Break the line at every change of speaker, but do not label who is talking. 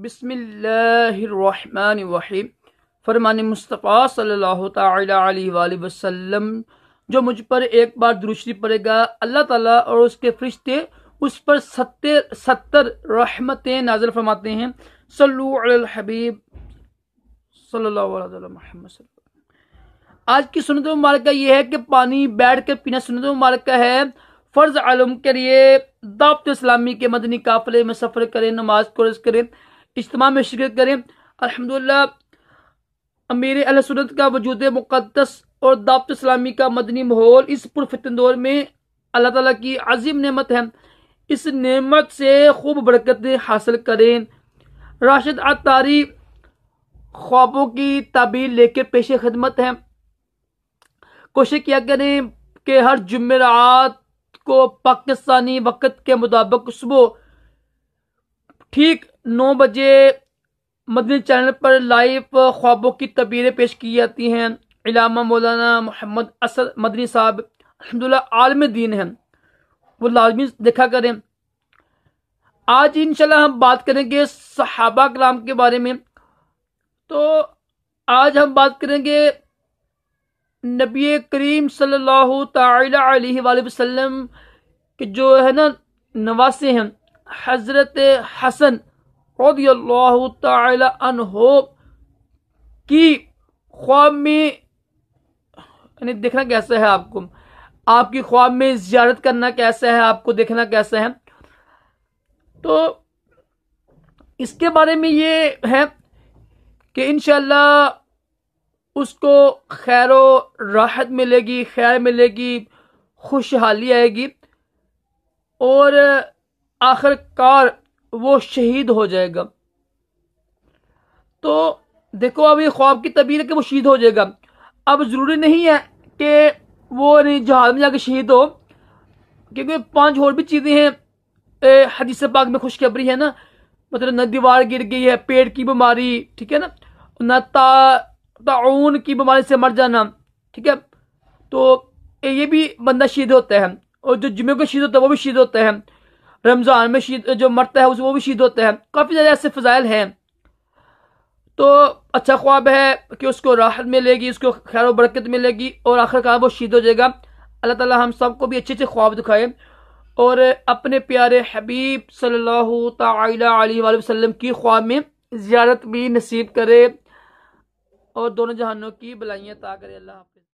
بسم اللہ الرحمن الرحیم۔ فرمان مصطفیٰ صلی اللہ تعالی علیہ وآلہ وسلم، جو مجھ پر ایک بار درود شریف پڑھے گا، اللہ تعالیٰ اور اس کے فرشتے اس پر 70 رحمتیں نازل فرماتے ہیں۔ صلو علی الحبیب صلی اللہ علیہ وسلم محمد صلی اللہ علیہ وسلم۔ آج کی سنت مبارکہ یہ ہے کہ پانی بیٹھ کر پینا سنت مبارکہ ہے۔ فرض علم کے لیے دعوت اسلامی کے مدنی قافلے میں سفر کریں، نماز قرض کریں، اجتماع میں شرکت کریں۔ الحمدللہ امیر اہل سنت کا وجود مقدس اور دعوت اسلامی کا مدنی ماحول اس پرفتن دور میں اللہ تعالیٰ کی عظیم نعمت ہے۔ اس نعمت سے خوب برکتیں حاصل کریں۔ راشد attari خوابوں کی تعبیر لے کے پیش خدمت ہے۔ کوشش کیا کریں کہ ہر جمعرات کو پاکستانی وقت کے مطابق صبح ٹھیک 9 بجے مدنی چینل پر لائیو خوابوں کی تعبیریں پیش کی جاتی ہیں۔ علامہ مولانا محمد اسد مدنی صاحب الحمدللہ عالم دین ہیں، وہ لازمی دیکھا کریں۔ آج انشاءاللہ ہم بات کریں گے صحابہ کرام کے بارے میں۔ تو آج ہم بات کریں گے نبی کریم صلی اللہ تعالی علیہ وآلہ وسلم کے جو ہے نا نواسے ہیں، حضرت حسن رضی اللہ تعالی عنہ کی خواب میں یعنی دیکھنا کیسا ہے، آپ کی خواب میں زیارت کرنا کیسا ہے، آپ کو دیکھنا کیسا ہے۔ تو اس کے بارے میں یہ ہے کہ انشاءاللہ اس کو خیر و راحت ملے گی، خیر ملے گی، خوشحالی آئے گی، اور آخر کار وہ شہید ہو جائے گا۔ تو دیکھو اب یہ خواب کی تعبیر ہے کہ وہ شہید ہو جائے گا۔ اب ضروری نہیں ہے کہ وہ جہاد میں جا کے شہید ہو، کیونکہ 5 اور بھی چیزیں ہیں حدیث پاک میں خوشخبری ہے نا، مطلب نہ دیوار گر گئی ہے، پیٹ کی بیماری، ٹھیک ہے نا، نہ طاعون کی بیماری سے مر جانا، ٹھیک ہے، تو یہ بھی بندہ شہید ہوتا ہے، اور جو جمعے کو شہید ہوتا ہے وہ بھی شہید ہوتا ہے، رمضان میں شہید جو مرتا ہے وہ بھی شہید ہوتا ہے۔ کافی زیادہ ایسے فضائل ہیں۔ تو اچھا خواب ہے کہ اس کو راحت ملے گی، اس کو خیر و برکت ملے گی، اور آخر کار وہ شہید ہو جائے گا۔ اللہ تعالی ہم سب کو بھی اچھے خواب دکھائے، اور اپنے پیارے حبیب صلی اللہ تعالی علیہ وآلہ وسلم کی خواب میں زیارت بھی نصیب کرے، اور دونوں جہانوں کی بلائیاں عطا کرے۔ اللہ حافظ۔